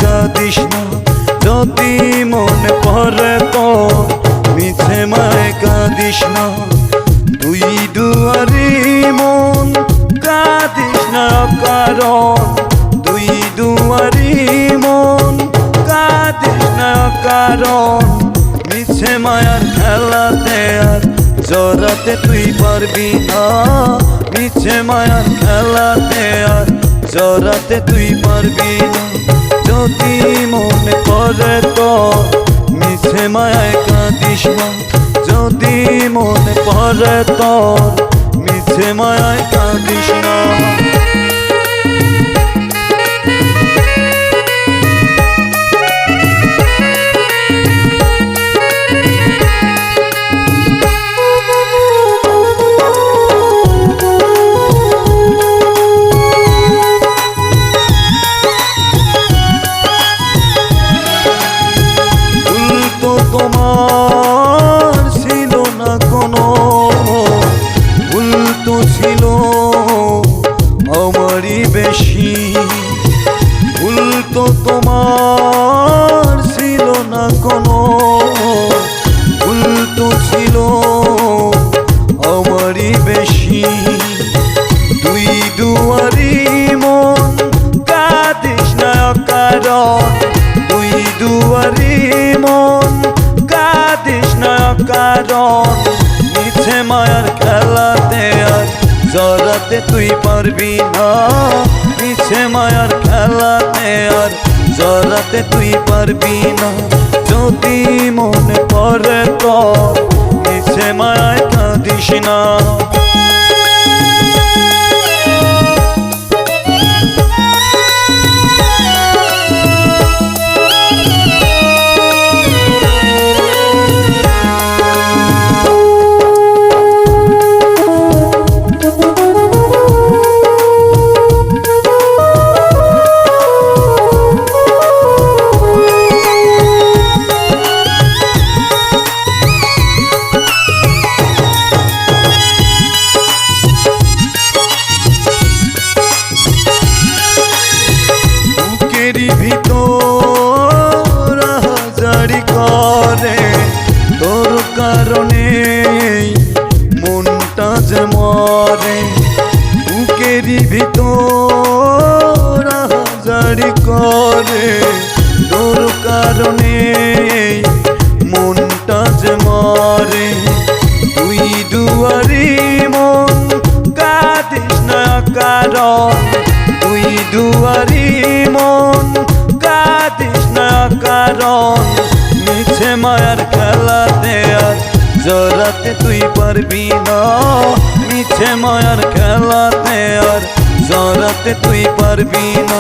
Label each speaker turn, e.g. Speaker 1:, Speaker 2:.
Speaker 1: কাঁদিস না যদি মনে পড়ে তো মিছে মায় কাঁদিস না দুই দুয়ারি মন কাঁদিস না কারণ দুই দুয়ারি মন কাঁদিস না কারণ মিছে মায়ার খেলাতে আর জড়াতে তুই পারবি না মিছে মায়ার খেলাতে আর জড়াতে তুই পারবি না যদি মনে করে তো মিছে মায়ায় কাঁদিস না যদি মনে পড়ে তো মিছে মায়ায় কাঁদিস না তোমার ছিল না কোনো ভুল তো ছিল আমারই বেশি ভুল তো তোমার ছিল না কোনো ভুল তো ছিল আমারই বেশি দুই দুয়ারি মন কাঁদিস না কারণ দুই দুয়ারি মন কাঁদিস না কারণ মিছে মায়ার খেলাতে আর জড়াতে তুই পারবি না মিছে মায়ার খেলাতে আর জড়াতে তুই পারবি না যদি মনে পড়ে তো মিছে মায়ায় কাঁদিস না ভিতর হাজারি করে তোর কারণে মনটা যে মরে বুকেরই ভিতর হাজারি করে তোর কারণে মনটা যে মরে দুই দুয়ারি মন কাঁদিস না কারণ দুই দুয়ারি মন কাঁদিস না কারণ মিছে মায়ার খেলাতে আর জড়াতে তুই পারবি না মিছে মায়ার খেলাতে আর জড়াতে তুই পারবি না